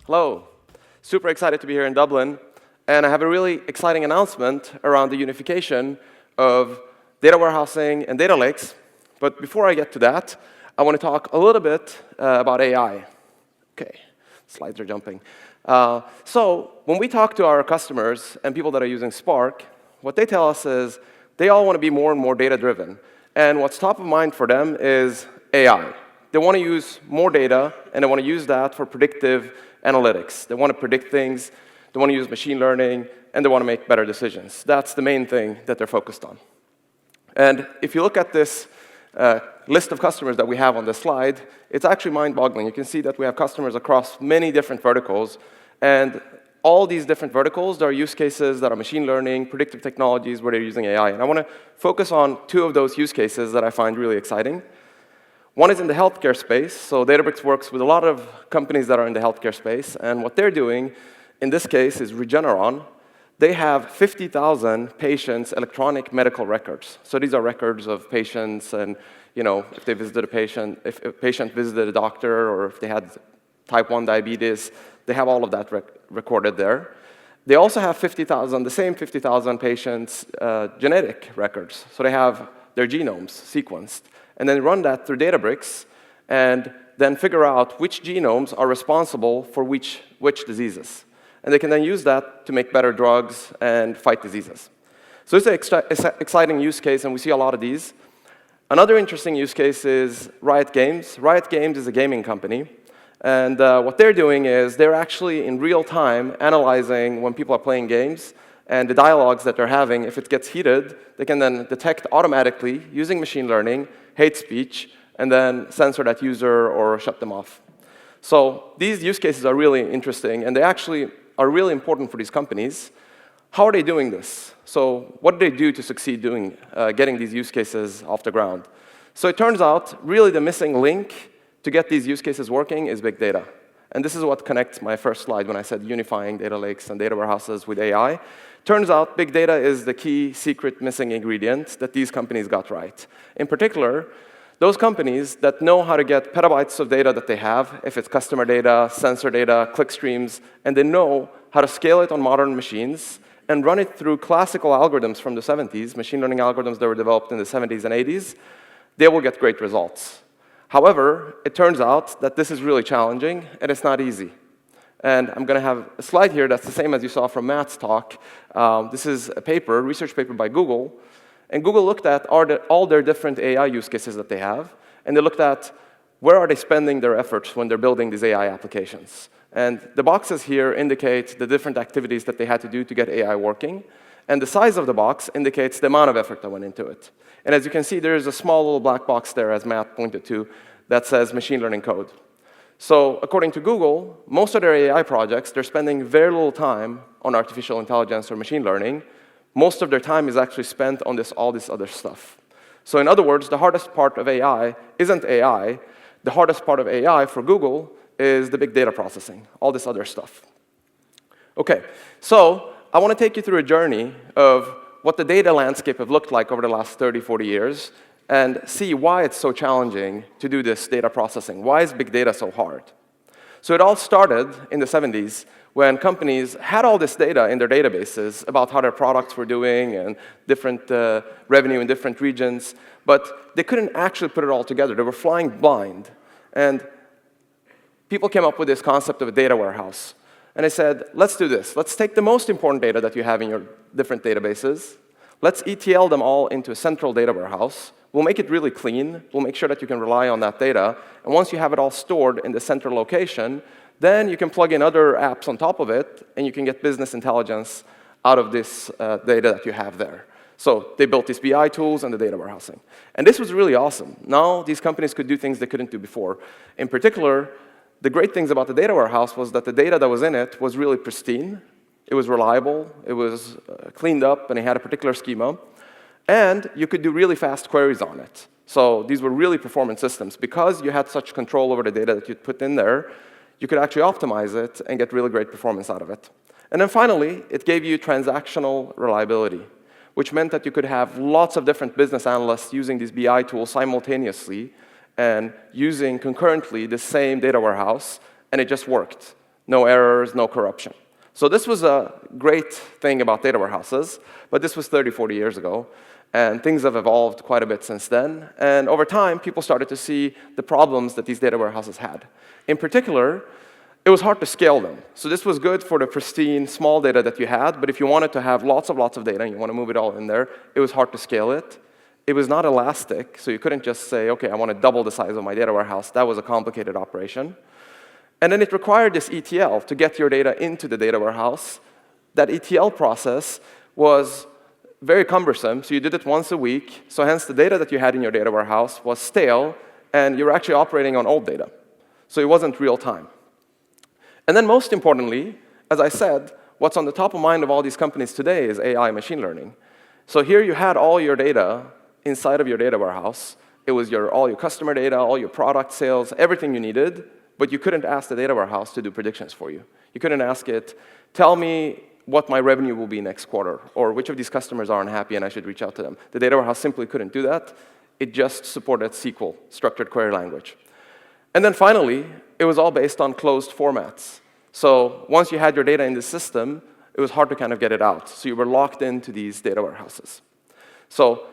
Hello. Super excited to be here in Dublin. And I have a really exciting announcement around the unification of data warehousing and data lakes. But before I get to that, I want to talk a little bit about AI. OK, slides are jumping. So when we talk to our customers and people that are using Spark, what they tell us is they all want to be more and more data-driven. And what's top of mind for them is AI. They want to use more data, and they want to use that for predictive analytics. They want to predict things, they want to use machine learning, and they want to make better decisions. That's the main thing that they're focused on. And if you look at this list of customers that we have on this slide, it's actually mind-boggling. You can see that we have customers across many different verticals, and all these different verticals, there are use cases that are machine learning, predictive technologies, where they're using AI. And I want to focus on two of those use cases that I find really exciting. One is in the healthcare space. So Databricks works with a lot of companies that are in the healthcare space. And what they're doing, in this case, is Regeneron. They have 50,000 patients' electronic medical records. So these are records of patients and, if they visited a patient, if a patient visited a doctor, or if they had type 1 diabetes, they have all of that recorded there. They also have the same 50,000 patients' genetic records. So they have their genomes sequenced. And then run that through Databricks, and then figure out which genomes are responsible for which diseases. And they can then use that to make better drugs and fight diseases. So it's an exciting use case, and we see a lot of these. Another interesting use case is Riot Games. Riot Games is a gaming company. And what they're doing is they're actually, in real time, analyzing when people are playing games, and the dialogues that they're having. If it gets heated, they can then detect automatically, using machine learning, hate speech, and then censor that user or shut them off. So these use cases are really interesting, and they actually are really important for these companies. How are they doing this? So what do they do to succeed getting these use cases off the ground? So it turns out, really the missing link to get these use cases working is big data. And this is what connects my first slide when I said unifying data lakes and data warehouses with AI. Turns out big data is the key secret missing ingredient that these companies got right. In particular, those companies that know how to get petabytes of data that they have, if it's customer data, sensor data, click streams, and they know how to scale it on modern machines and run it through classical algorithms from the 70s, machine learning algorithms that were developed in the 70s and 80s, they will get great results. However, it turns out that this is really challenging, and it's not easy. And I'm going to have a slide here that's the same as you saw from Matt's talk. This is a research paper by Google. And Google looked at all their different AI use cases that they have. And they looked at where are they spending their efforts when they're building these AI applications. And the boxes here indicate the different activities that they had to do to get AI working. And the size of the box indicates the amount of effort that went into it. And as you can see, there is a small little black box there, as Matt pointed to, that says machine learning code. So according to Google, most of their AI projects, they're spending very little time on artificial intelligence or machine learning. Most of their time is actually spent on all this other stuff. So in other words, the hardest part of AI isn't AI. The hardest part of AI for Google is the big data processing, all this other stuff. OK, so I want to take you through a journey of what the data landscape have looked like over the last 30, 40 years, and see why it's so challenging to do this data processing. Why is big data so hard? So it all started in the 70s when companies had all this data in their databases about how their products were doing and different revenue in different regions, but they couldn't actually put it all together. They were flying blind. And people came up with this concept of a data warehouse. And they said, let's do this. Let's take the most important data that you have in your different databases. Let's ETL them all into a central data warehouse. We'll make it really clean. We'll make sure that you can rely on that data. And once you have it all stored in the central location, then you can plug in other apps on top of it, and you can get business intelligence out of this data that you have there. So they built these BI tools and the data warehousing. And this was really awesome. Now these companies could do things they couldn't do before. In particular, the great things about the data warehouse was that the data that was in it was really pristine. It was reliable. It was cleaned up, and it had a particular schema. And you could do really fast queries on it. So these were really performant systems. Because you had such control over the data that you'd put in there, you could actually optimize it and get really great performance out of it. And then finally, it gave you transactional reliability, which meant that you could have lots of different business analysts using these BI tools simultaneously and using concurrently the same data warehouse, and it just worked. no errors, no corruption. So this was a great thing about data warehouses, but this was 30, 40 years ago. And things have evolved quite a bit since then. And over time, people started to see the problems that these data warehouses had. In particular, it was hard to scale them. So this was good for the pristine, small data that you had, but if you wanted to have lots of data and you want to move it all in there, it was hard to scale it. It was not elastic, so you couldn't just say, OK, I want to double the size of my data warehouse. That was a complicated operation. And then it required this ETL to get your data into the data warehouse. That ETL process was very cumbersome, so you did it once a week. So hence, the data that you had in your data warehouse was stale, and you were actually operating on old data. So it wasn't real time. And then most importantly, as I said, what's on the top of mind of all these companies today is AI, machine learning. So here you had all your data inside of your data warehouse. It was all your customer data, all your product sales, everything you needed, but you couldn't ask the data warehouse to do predictions for you. You couldn't ask it, tell me what my revenue will be next quarter, or which of these customers are unhappy and I should reach out to them. The data warehouse simply couldn't do that. It just supported SQL, structured query language. And then finally, it was all based on closed formats. So once you had your data in the system, it was hard to kind of get it out. So you were locked into these data warehouses. So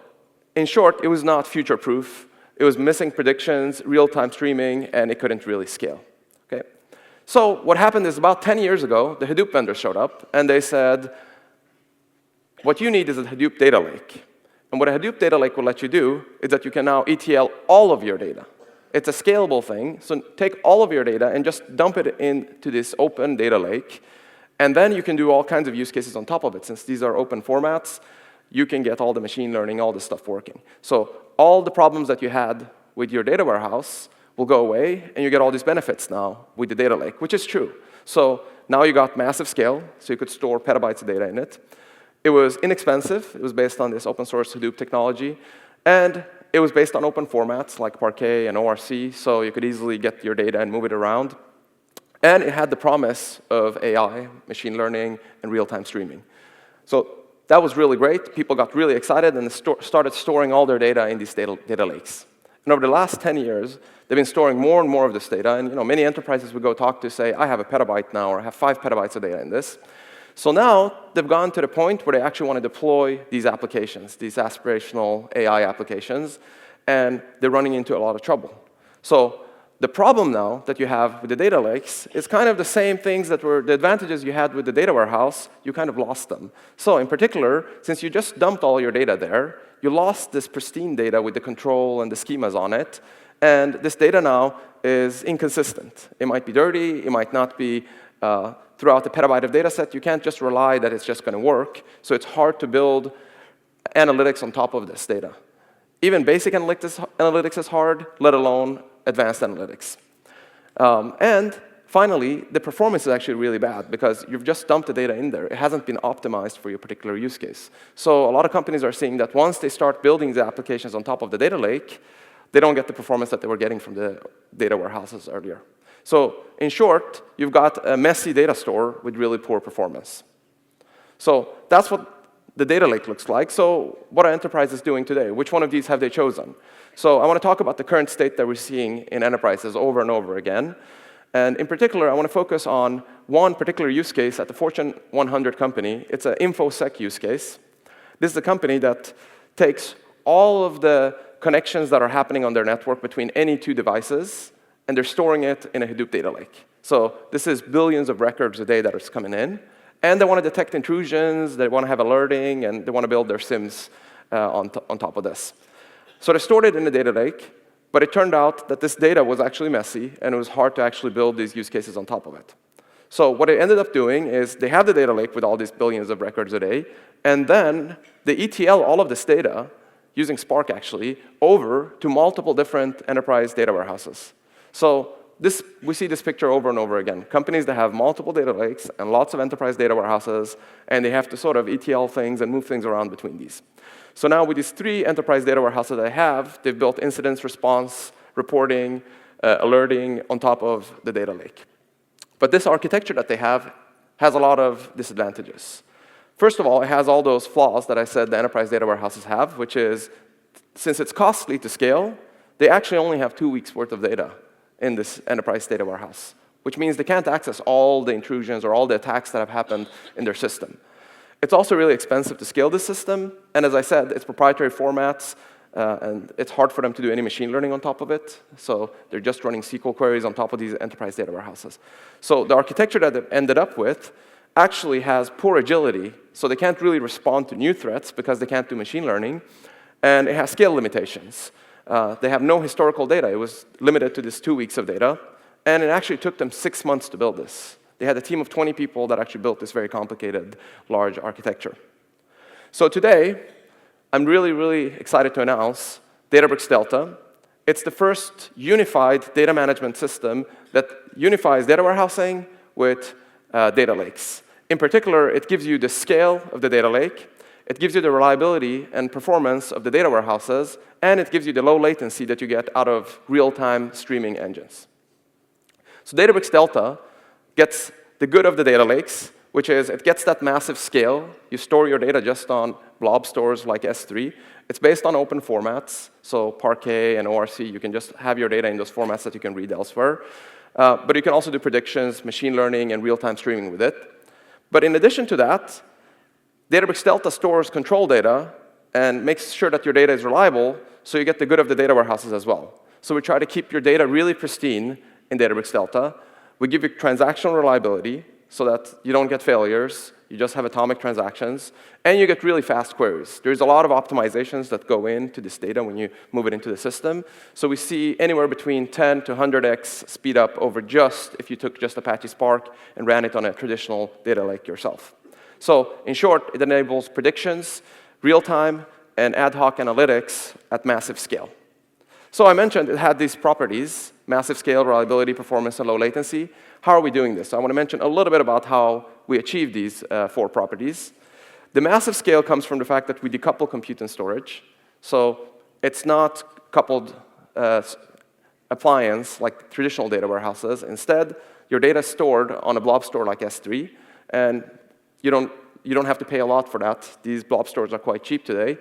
in short, it was not future-proof. It was missing predictions, real-time streaming, and it couldn't really scale. Okay? So what happened is about 10 years ago, the Hadoop vendors showed up, and they said, what you need is a Hadoop data lake. And what a Hadoop data lake will let you do is that you can now ETL all of your data. It's a scalable thing, so take all of your data and just dump it into this open data lake, and then you can do all kinds of use cases on top of it. Since these are open formats, you can get all the machine learning, all this stuff working. So all the problems that you had with your data warehouse will go away, and you get all these benefits now with the data lake, which is true. So now you got massive scale, so you could store petabytes of data in it. It was inexpensive. It was based on this open source Hadoop technology. And it was based on open formats like Parquet and ORC, so you could easily get your data and move it around. And it had the promise of AI, machine learning, and real-time streaming. So that was really great. People got really excited and started storing all their data in these data lakes. And over the last 10 years, they've been storing more and more of this data. And many enterprises we go talk to say, I have a petabyte now, or I have 5 petabytes of data in this. So now they've gone to the point where they actually want to deploy these applications, these aspirational AI applications, and they're running into a lot of trouble. So the problem now that you have with the data lakes is kind of the same things that were the advantages you had with the data warehouse. You kind of lost them. So in particular, since you just dumped all your data there, you lost this pristine data with the control and the schemas on it. And this data now is inconsistent. It might be dirty. It might not be throughout the petabyte of data set. You can't just rely that it's just going to work. So it's hard to build analytics on top of this data. Even basic analytics is hard, let alone advanced analytics. And finally, the performance is actually really bad because you've just dumped the data in there. It hasn't been optimized for your particular use case. So a lot of companies are seeing that once they start building the applications on top of the data lake, they don't get the performance that they were getting from the data warehouses earlier. So in short, you've got a messy data store with really poor performance. So that's what the data lake looks like. So what are enterprises doing today? Which one of these have they chosen? So I want to talk about the current state that we're seeing in enterprises over and over again. And in particular, I want to focus on one particular use case at the Fortune 100 company. It's an InfoSec use case. This is a company that takes all of the connections that are happening on their network between any 2 devices, and they're storing it in a Hadoop data lake. So this is billions of records a day that is coming in. And they want to detect intrusions, they want to have alerting, and they want to build their SIMs on top of this. So they stored it in the data lake, but it turned out that this data was actually messy, and it was hard to actually build these use cases on top of it. So what they ended up doing is they have the data lake with all these billions of records a day, and then they ETL all of this data, using Spark actually, over to multiple different enterprise data warehouses. So we see this picture over and over again. Companies that have multiple data lakes and lots of enterprise data warehouses, and they have to sort of ETL things and move things around between these. So now with these 3 enterprise data warehouses they have, they've built incident response, reporting, alerting on top of the data lake. But this architecture that they have has a lot of disadvantages. First of all, it has all those flaws that I said the enterprise data warehouses have, which is, since it's costly to scale, they actually only have 2 weeks worth of data in this enterprise data warehouse, which means they can't access all the intrusions or all the attacks that have happened in their system. It's also really expensive to scale this system, and as I said, it's proprietary formats, and it's hard for them to do any machine learning on top of it, so they're just running SQL queries on top of these enterprise data warehouses. So the architecture that they've ended up with actually has poor agility, so they can't really respond to new threats because they can't do machine learning, and it has scale limitations. They have no historical data. It was limited to this 2 weeks of data, and it actually took them 6 months to build this. They had a team of 20 people that actually built this very complicated, large architecture. So today, I'm really, really excited to announce Databricks Delta. It's the first unified data management system that unifies data warehousing with data lakes. In particular, it gives you the scale of the data lake, it gives you the reliability and performance of the data warehouses, and it gives you the low latency that you get out of real-time streaming engines. So Databricks Delta gets the good of the data lakes, which is it gets that massive scale. You store your data just on blob stores like S3. It's based on open formats, so Parquet and ORC. You can just have your data in those formats that you can read elsewhere. But you can also do predictions, machine learning, and real-time streaming with it. But in addition to that, Databricks Delta stores control data and makes sure that your data is reliable, so you get the good of the data warehouses as well. So we try to keep your data really pristine in Databricks Delta. We give you transactional reliability, so that you don't get failures, you just have atomic transactions, and you get really fast queries. There's a lot of optimizations that go into this data when you move it into the system. So we see anywhere between 10 to 100x speed up over just if you took just Apache Spark and ran it on a traditional data lake yourself. So in short, it enables predictions, real-time, and ad hoc analytics at massive scale. So I mentioned it had these properties, massive scale, reliability, performance, and low latency. How are we doing this? I want to mention a little bit about how we achieve these 4 properties. The massive scale comes from the fact that we decouple compute and storage. So it's not coupled appliance like traditional data warehouses. Instead, your data is stored on a blob store like S3, and you don't have to pay a lot for that. These blob stores are quite cheap today.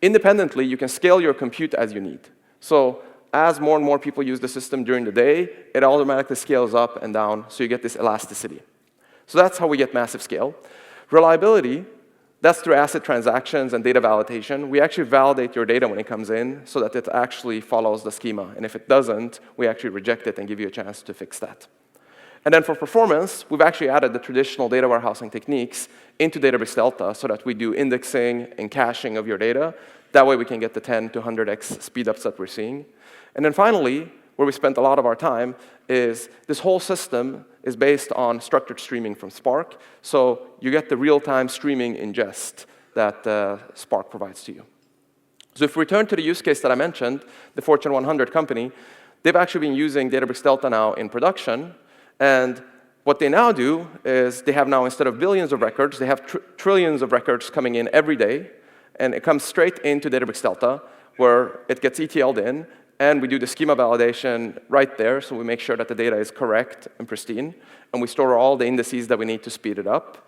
Independently, you can scale your compute as you need. So as more and more people use the system during the day, it automatically scales up and down, so you get this elasticity. So that's how we get massive scale. Reliability, that's through ACID transactions and data validation. We actually validate your data when it comes in so that it actually follows the schema. And if it doesn't, we actually reject it and give you a chance to fix that. And then for performance, we've actually added the traditional data warehousing techniques into Databricks Delta so that we do indexing and caching of your data. That way we can get the 10 to 100x speedups that we're seeing. And then finally, where we spent a lot of our time, is this whole system is based on structured streaming from Spark. So you get the real-time streaming ingest that Spark provides to you. So if we return to the use case that I mentioned, the Fortune 100 company, they've actually been using Databricks Delta now in production. And what they now do is they have now, instead of billions of records, they have trillions of records coming in every day. And it comes straight into Databricks Delta, where it gets ETL'd in, and we do the schema validation right there, so we make sure that the data is correct and pristine, and we store all the indices that we need to speed it up.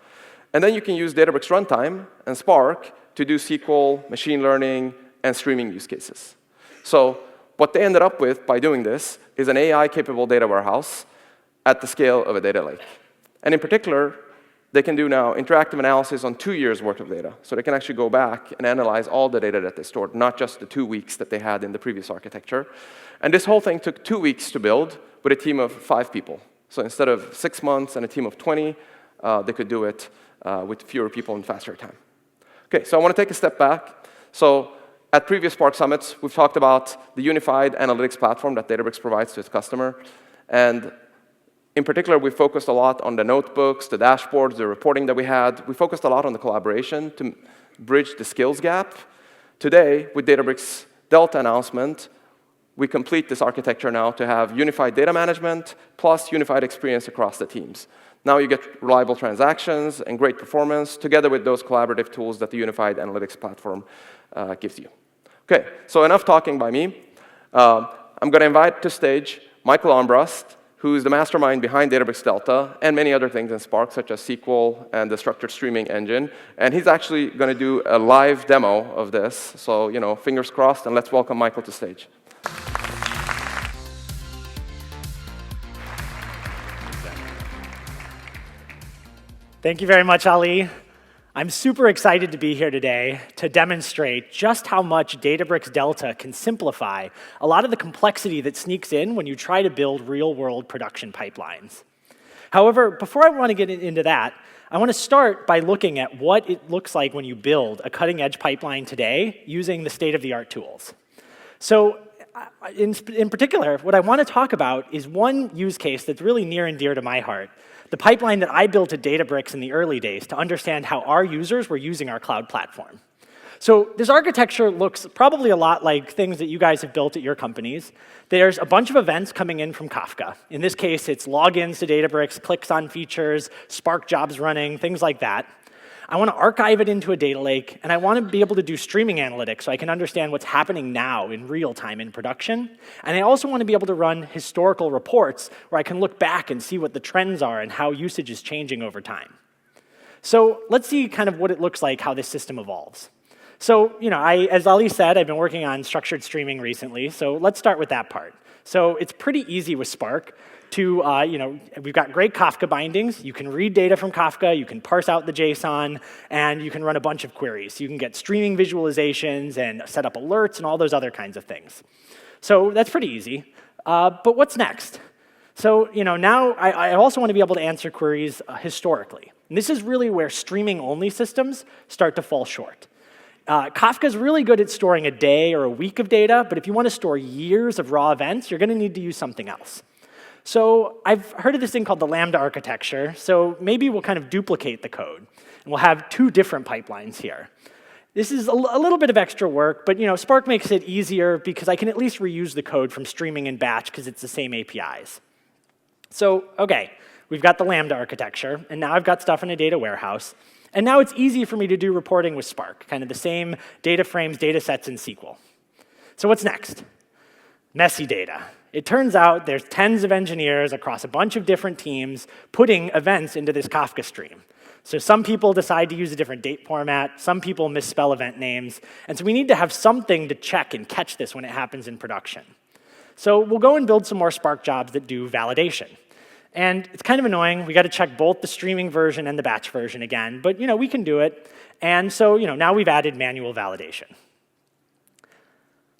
And then you can use Databricks Runtime and Spark to do SQL, machine learning, and streaming use cases. So what they ended up with by doing this is an AI-capable data warehouse at the scale of a data lake. And in particular, they can do now interactive analysis on 2 years' worth of data. So they can actually go back and analyze all the data that they stored, not just the 2 weeks that they had in the previous architecture. And this whole thing took 2 weeks to build with a team of 5 people. So instead of 6 months and a team of 20, they could do it with fewer people in faster time. OK, so I want to take a step back. So at previous Spark Summits, we've talked about the unified analytics platform that Databricks provides to its customer. And in particular, we focused a lot on the notebooks, the dashboards, the reporting that we had. We focused a lot on the collaboration to bridge the skills gap. Today, with Databricks Delta announcement, we complete this architecture now to have unified data management plus unified experience across the teams. Now you get reliable transactions and great performance together with those collaborative tools that the unified analytics platform gives you. OK, so enough talking by me. I'm going to invite to stage Michael Armbrust, who's the mastermind behind Databricks Delta and many other things in Spark, such as SQL and the structured streaming engine. And he's actually going to do a live demo of this. So, fingers crossed, and let's welcome Michael to stage. Thank you very much, Ali. I'm super excited to be here today to demonstrate just how much Databricks Delta can simplify a lot of the complexity that sneaks in when you try to build real-world production pipelines. However, before I want to get into that, I want to start by looking at what it looks like when you build a cutting-edge pipeline today using the state-of-the-art tools. So in particular, what I want to talk about is one use case that's really near and dear to my heart, the pipeline that I built at Databricks in the early days to understand how our users were using our cloud platform. So this architecture looks probably a lot like things that you guys have built at your companies. There's a bunch of events coming in from Kafka. In this case, it's logins to Databricks, clicks on features, Spark jobs running, things like that. I want to archive it into a data lake, and I want to be able to do streaming analytics so I can understand what's happening now in real time in production. And I also want to be able to run historical reports where I can look back and see what the trends are and how usage is changing over time. So let's see kind of what it looks like, how this system evolves. So, as Ali said, I've been working on structured streaming recently, so let's start with that part. So it's pretty easy with Spark to, we've got great Kafka bindings. You can read data from Kafka, you can parse out the JSON, and you can run a bunch of queries. You can get streaming visualizations and set up alerts and all those other kinds of things. So that's pretty easy. But what's next? So, now I also want to be able to answer queries historically. And this is really where streaming-only systems start to fall short. Kafka is really good at storing a day or a week of data, but if you want to store years of raw events, you're going to need to use something else. So I've heard of this thing called the Lambda architecture, so maybe we'll kind of duplicate the code, and we'll have two different pipelines here. This is a little bit of extra work, but Spark makes it easier because I can at least reuse the code from streaming and batch because it's the same APIs. So, OK, we've got the Lambda architecture, and now I've got stuff in a data warehouse. And now it's easy for me to do reporting with Spark, kind of the same data frames, data sets in SQL. So what's next? Messy data. It turns out there's tens of engineers across a bunch of different teams putting events into this Kafka stream. So some people decide to use a different date format, some people misspell event names, and so we need to have something to check and catch this when it happens in production. So we'll go and build some more Spark jobs that do validation. And it's kind of annoying. We got to check both the streaming version and the batch version again, but we can do it. And so now we've added manual validation.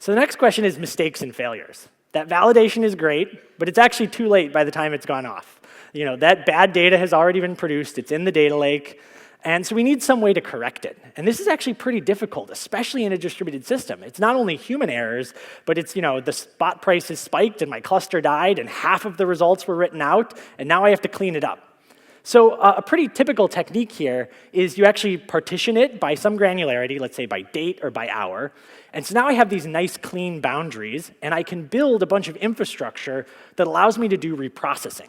So the next question is mistakes and failures. That validation is great, but it's actually too late by the time it's gone off. That bad data has already been produced. It's in the data lake. And so we need some way to correct it. And this is actually pretty difficult, especially in a distributed system. It's not only human errors, but it's, the spot price has spiked and my cluster died and half of the results were written out, and now I have to clean it up. So a pretty typical technique here is you actually partition it by some granularity, let's say by date or by hour. And so now I have these nice clean boundaries, and I can build a bunch of infrastructure that allows me to do reprocessing.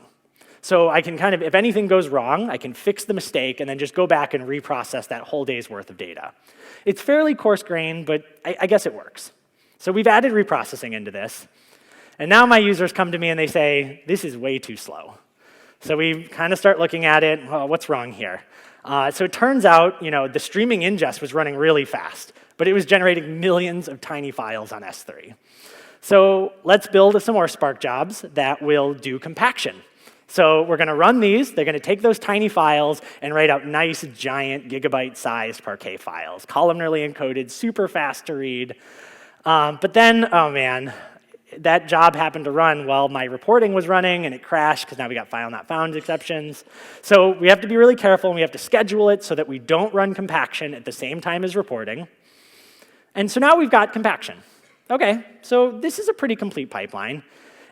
So I can kind of, if anything goes wrong, I can fix the mistake and then just go back and reprocess that whole day's worth of data. It's fairly coarse-grained, but I guess it works. So we've added reprocessing into this. And now my users come to me and they say, this is way too slow. So we kind of start looking at it, well, what's wrong here? So it turns out, the streaming ingest was running really fast, but it was generating millions of tiny files on S3. So let's build some more Spark jobs that will do compaction. So we're going to run these. They're going to take those tiny files and write out nice, giant, gigabyte-sized Parquet files, columnarly encoded, super fast to read. But then, oh man, that job happened to run while my reporting was running, and it crashed because now we got file not found exceptions. So we have to be really careful, and we have to schedule it so that we don't run compaction at the same time as reporting. And so now we've got compaction. OK, so this is a pretty complete pipeline.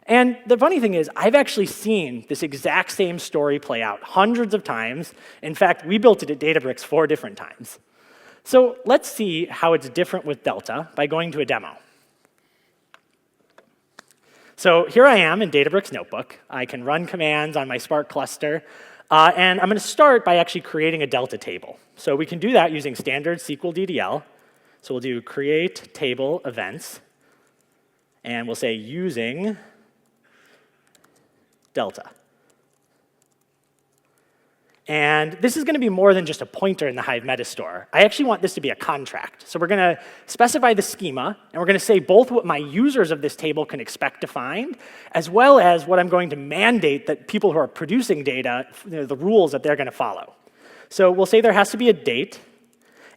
And the funny thing is, I've actually seen this exact same story play out hundreds of times. In fact, we built it at Databricks 4 different times. So let's see how it's different with Delta by going to a demo. So here I am in Databricks Notebook. I can run commands on my Spark cluster. And I'm going to start by actually creating a Delta table. So we can do that using standard SQL DDL. So we'll do create table events. And we'll say using Delta. And this is going to be more than just a pointer in the Hive metastore. I actually want this to be a contract. So we're going to specify the schema, and we're going to say both what my users of this table can expect to find, as well as what I'm going to mandate that people who are producing data, the rules that they're going to follow. So we'll say there has to be a date,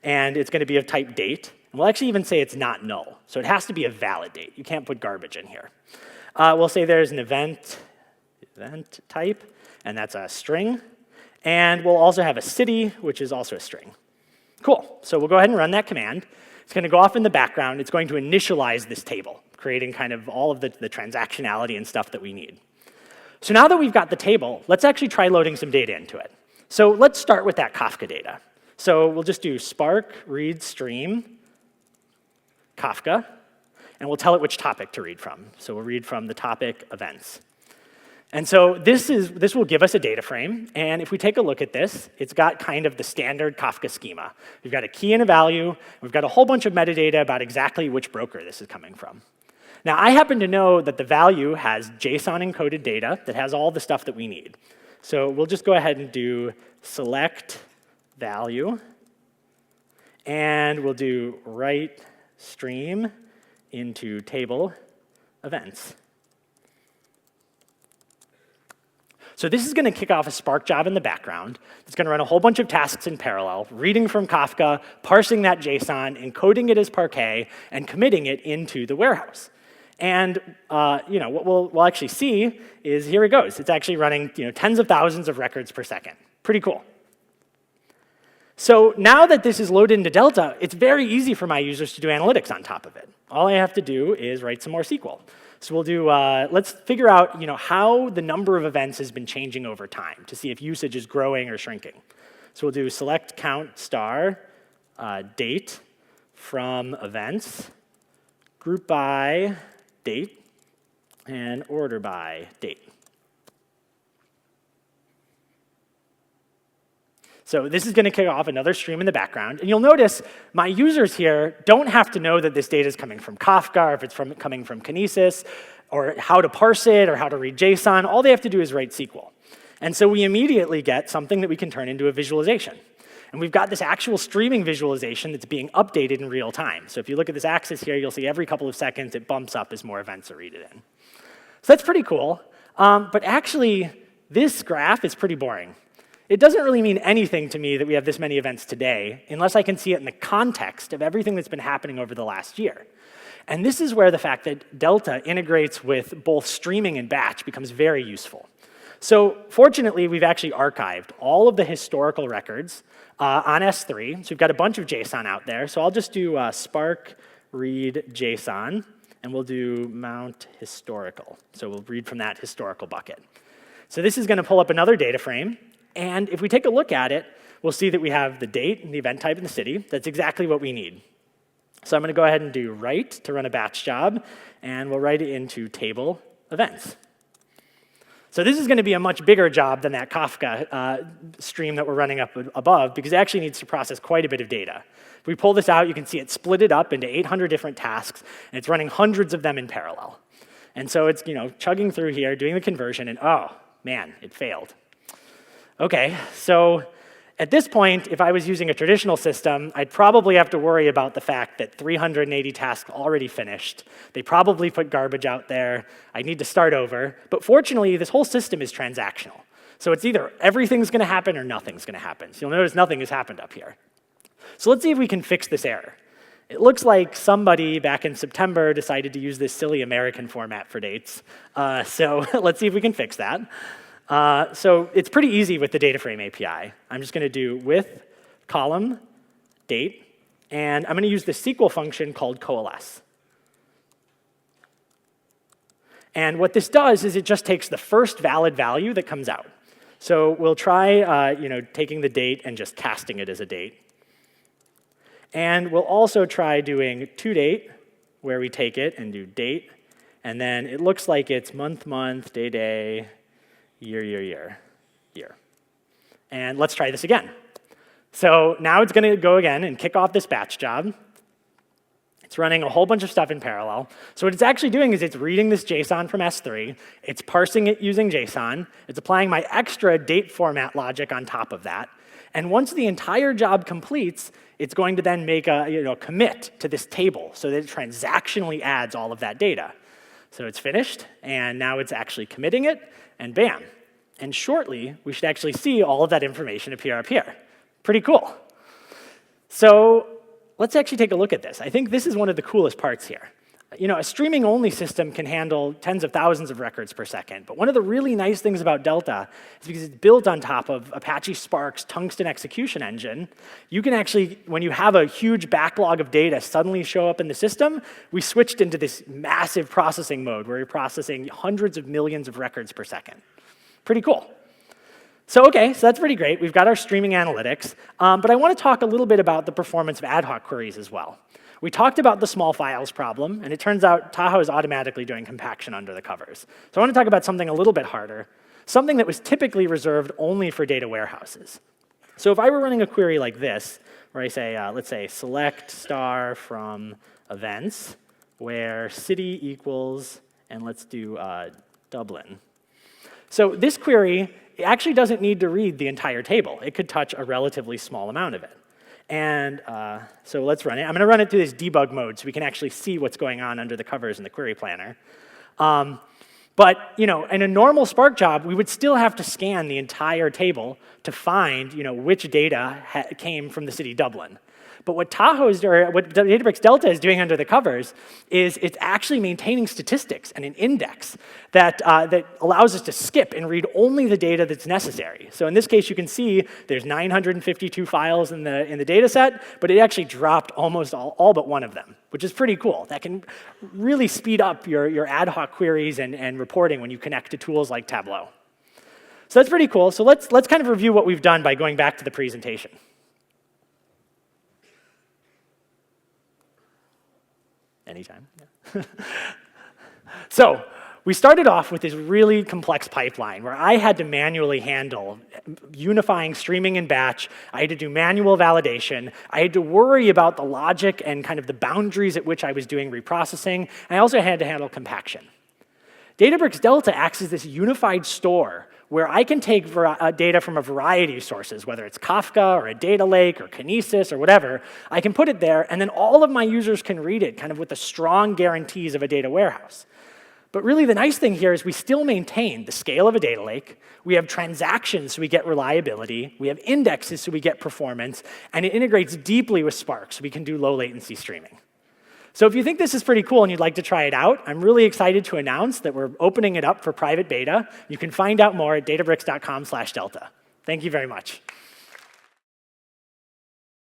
and it's going to be of type date. And we'll actually even say it's not null. So it has to be a valid date. You can't put garbage in here. We'll say there's an event type, and that's a string. And we'll also have a city, which is also a string. Cool. So we'll go ahead and run that command. It's going to go off in the background. It's going to initialize this table, creating kind of all of the transactionality and stuff that we need. So now that we've got the table, let's actually try loading some data into it. So let's start with that Kafka data. So we'll just do Spark read stream Kafka, and we'll tell it which topic to read from. So we'll read from the topic events. And so this will give us a data frame, and if we take a look at this, it's got kind of the standard Kafka schema. We've got a key and a value. We've got a whole bunch of metadata about exactly which broker this is coming from. Now, I happen to know that the value has JSON-encoded data that has all the stuff that we need. So we'll just go ahead and do select value, and we'll do write stream into table events. So this is going to kick off a Spark job in the background. It's going to run a whole bunch of tasks in parallel, reading from Kafka, parsing that JSON, encoding it as Parquet, and committing it into the warehouse. And what we'll actually see is here it goes. It's actually running tens of thousands of records per second. Pretty cool. So now that this is loaded into Delta, it's very easy for my users to do analytics on top of it. All I have to do is write some more SQL. So we'll do, let's figure out how the number of events has been changing over time to see if usage is growing or shrinking. So we'll do select count star date from events, group by date, and order by date. So this is going to kick off another stream in the background. And you'll notice my users here don't have to know that this data is coming from Kafka, or if it's coming from Kinesis, or how to parse it, or how to read JSON. All they have to do is write SQL. And so we immediately get something that we can turn into a visualization. And we've got this actual streaming visualization that's being updated in real time. So if you look at this axis here, you'll see every couple of seconds it bumps up as more events are read in. So that's pretty cool. But actually, this graph is pretty boring. It doesn't really mean anything to me that we have this many events today unless I can see it in the context of everything that's been happening over the last year. And this is where the fact that Delta integrates with both streaming and batch becomes very useful. So fortunately, we've actually archived all of the historical records on S3. So we've got a bunch of JSON out there. So I'll just do Spark read JSON, and we'll do mount historical. So we'll read from that historical bucket. So this is going to pull up another data frame. And if we take a look at it, we'll see that we have the date and the event type and the city. That's exactly what we need. So I'm going to go ahead and do write to run a batch job, and we'll write it into table events. So this is going to be a much bigger job than that Kafka stream that we're running up above, because it actually needs to process quite a bit of data. If we pull this out, you can see it split it up into 800 different tasks, and it's running hundreds of them in parallel. And so it's chugging through here, doing the conversion, and oh, man, it failed. OK, so at this point, if I was using a traditional system, I'd probably have to worry about the fact that 380 tasks already finished. They probably put garbage out there. I need to start over. But fortunately, this whole system is transactional. So it's either everything's going to happen or nothing's going to happen. So you'll notice nothing has happened up here. So let's see if we can fix this error. It looks like somebody back in September decided to use this silly American format for dates. So let's see if we can fix that. So it's pretty easy with the data frame API. I'm just going to do with column date, and I'm going to use the SQL function called coalesce. And what this does is it just takes the first valid value that comes out. So we'll try taking the date and just casting it as a date. And we'll also try doing toDate, where we take it and do date. And then it looks like it's month, month, day, day, year, year, year, year. And let's try this again. So now it's going to go again and kick off this batch job. It's running a whole bunch of stuff in parallel. So what it's actually doing is it's reading this JSON from S3. It's parsing it using JSON. It's applying my extra date format logic on top of that. And once the entire job completes, it's going to then make a commit to this table so that it transactionally adds all of that data. So it's finished, and now it's actually committing it, and bam. And shortly, we should actually see all of that information appear up here. Pretty cool. So let's actually take a look at this. I think this is one of the coolest parts here. A streaming-only system can handle tens of thousands of records per second, but one of the really nice things about Delta is because it's built on top of Apache Spark's tungsten execution engine, you can actually, when you have a huge backlog of data suddenly show up in the system, we switched into this massive processing mode where you're processing hundreds of millions of records per second. Pretty cool. So that's pretty great. We've got our streaming analytics, but I want to talk a little bit about the performance of ad hoc queries as well. We talked about the small files problem, and it turns out Tahoe is automatically doing compaction under the covers. So I want to talk about something a little bit harder, something that was typically reserved only for data warehouses. So if I were running a query like this, where I say, let's say, select star from events, where city equals, and let's do Dublin. So this query actually doesn't need to read the entire table. It could touch a relatively small amount of it. And so let's run it. I'm going to run it through this debug mode so we can actually see what's going on under the covers in the query planner. But in a normal Spark job, we would still have to scan the entire table to find which data came from the city Dublin. But what Databricks Delta is doing under the covers is it's actually maintaining statistics and an index that allows us to skip and read only the data that's necessary. So in this case, you can see there's 952 files in the data set, but it actually dropped almost all but one of them, which is pretty cool. That can really speed up your ad hoc queries and reporting when you connect to tools like Tableau. So that's pretty cool. So let's kind of review what we've done by going back to the presentation. Anytime. Yeah. So we started off with this really complex pipeline where I had to manually handle unifying streaming and batch. I had to do manual validation. I had to worry about the logic and kind of the boundaries at which I was doing reprocessing. And I also had to handle compaction. Databricks Delta acts as this unified store where I can take data from a variety of sources, whether it's Kafka or a data lake or Kinesis or whatever. I can put it there, and then all of my users can read it kind of with the strong guarantees of a data warehouse. But really the nice thing here is we still maintain the scale of a data lake. We have transactions so we get reliability. We have indexes so we get performance. And it integrates deeply with Spark so we can do low latency streaming. So if you think this is pretty cool and you'd like to try it out, I'm really excited to announce that we're opening it up for private beta. You can find out more at databricks.com/delta. Thank you very much.